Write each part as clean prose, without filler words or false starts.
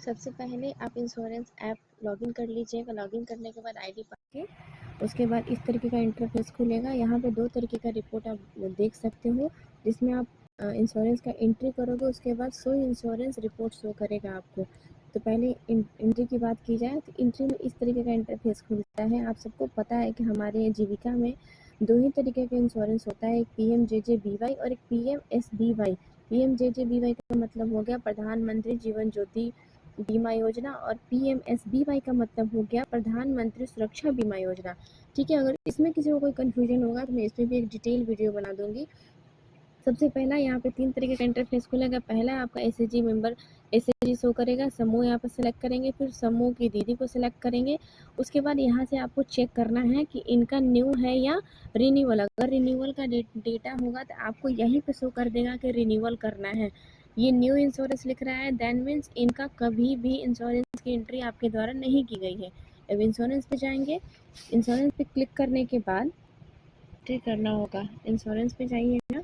सबसे पहले आप इंश्योरेंस ऐप लॉगिन कर लीजिएगा। लॉगिन करने के बाद आईडी पा के उसके बाद इस तरीके का इंटरफेस खुलेगा। यहाँ पे 2 तरीके का रिपोर्ट आप देख सकते हो, जिसमें आप इंश्योरेंस का एंट्री करोगे, उसके बाद शो इंश्योरेंस रिपोर्ट शो करेगा आपको। तो पहले एंट्री की बात की जाए तो एंट्री में इस तरीके का इंटरफेस खुलता है। आप सबको पता है कि हमारे जीविका में 2 ही तरीके का इंश्योरेंस होता है, एक PMJJBY और एक PMSBY। PMJJBY का मतलब हो गया प्रधानमंत्री जीवन ज्योति बीमा योजना और PMSBY का मतलब हो गया प्रधानमंत्री सुरक्षा बीमा योजना। ठीक है, अगर इसमें किसी को कोई कन्फ्यूजन होगा तो मैं इसमें भी एक डिटेल वीडियो बना दूंगी। सबसे पहला यहाँ पे 3 तरीके का इंटरफेस खुलेगा। पहला आपका SHG मेंबर SHG शो करेगा, समूह यहाँ पर सेलेक्ट करेंगे, फिर समूह की दीदी को सिलेक्ट करेंगे। उसके बाद यहाँ से आपको चेक करना है कि इनका न्यू है या रिन्यूअल। अगर रिन्यूअल का डेटा होगा तो आपको यहीं पे शो कर देगा कि रिन्यूअल करना है। ये न्यू इंश्योरेंस लिख रहा है, दैन मीन्स इनका कभी भी इंश्योरेंस की एंट्री आपके द्वारा नहीं की गई है। अब इंश्योरेंस पे जाएंगे, इंश्योरेंस पे क्लिक करने के बाद एंट्री करना होगा। इंश्योरेंस पे जाइएगा,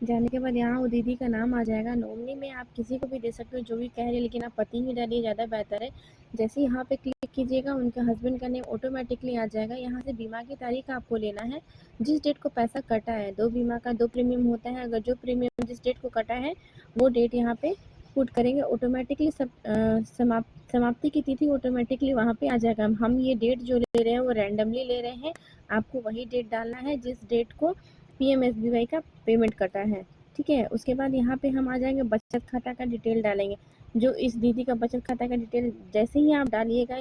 जाने के बाद यहाँ वो दीदी का नाम आ जाएगा। नॉमिनी में आप किसी को भी दे सकते हो जो भी कह रहे हैं, लेकिन आप पति ही डालिए, ज़्यादा बेहतर है। जैसे ही यहाँ पे क्लिक कीजिएगा उनके हस्बैंड का नेम ऑटोमेटिकली आ जाएगा। यहाँ से बीमा की तारीख आपको लेना है, जिस डेट को पैसा कटा है। 2 बीमा का 2 प्रीमियम होता है, अगर जो प्रीमियम जिस डेट को कटा है वो डेट यहाँ पे पुट करेंगे। ऑटोमेटिकली समाप्ति की तिथि ऑटोमेटिकली वहाँ पे आ जाएगा। हम ये डेट जो ले रहे हैं वो रैंडमली ले रहे हैं, आपको वही डेट डालना है जिस डेट को PMSBY का पेमेंट कटा है। ठीक है, उसके बाद यहाँ पे हम आ जाएंगे, बचत खाता का डिटेल डालेंगे। जो इस दीदी का बचत खाता का डिटेल जैसे ही आप डालिएगा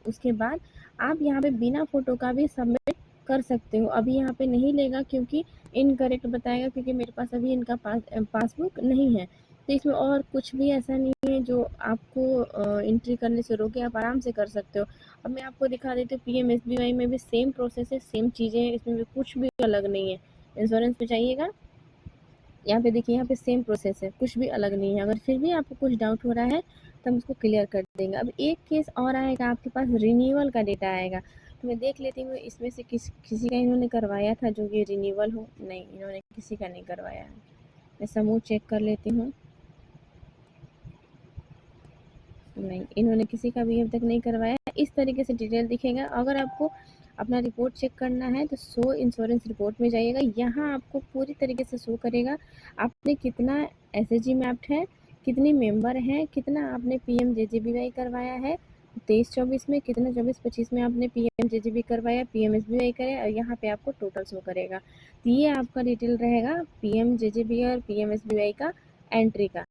उसके बाद आप यहाँ पे बिना फोटो का भी सबमिट कर सकते हो। अभी यहाँ पे नहीं लेगा क्योंकि इनकरेक्ट बताएगा, क्योंकि मेरे पास अभी इनका पासबुक नहीं है। तो इसमें और कुछ भी ऐसा नहीं है जो आपको एंट्री करने से रोके, आप आराम से कर सकते हो। अब मैं आपको दिखा देती हूँ, PMSBY में भी सेम प्रोसेस है, सेम चीज़ें हैं, इसमें भी कुछ भी अलग नहीं है। इंश्योरेंस पे जाइएगा, यहाँ पे देखिए, यहाँ पे सेम प्रोसेस है, कुछ भी अलग नहीं है। अगर फिर भी आपको कुछ डाउट हो रहा है तो हम उसको क्लियर कर देंगे। अब एक केस और आएगा, आपके पास रिन्यूअल का डेटा आएगा। तो मैं देख लेती हूँ इसमें से किसी का इन्होंने करवाया था जो कि रिन्यूअल हो। नहीं, इन्होंने किसी का नहीं करवाया है। मैं समूह चेक कर लेती हूँ। नहीं, इन्होंने किसी का भी अब तक नहीं करवाया। इस तरीके से डिटेल दिखेगा। अगर आपको अपना रिपोर्ट चेक करना है तो शो इंश्योरेंस रिपोर्ट में जाइएगा। यहाँ आपको पूरी तरीके से शो करेगा आपने कितना SHG मैप्ड है, कितने मेंबर हैं, कितना आपने PMJJBY करवाया है 23-24 में, कितना 24-25 में आपने PMJJBY करवाया, PMSBY करे, और यहाँ पे आपको टोटल शो करेगा। तो ये आपका डिटेल रहेगा PMJJBY और PMSBY का एंट्री का।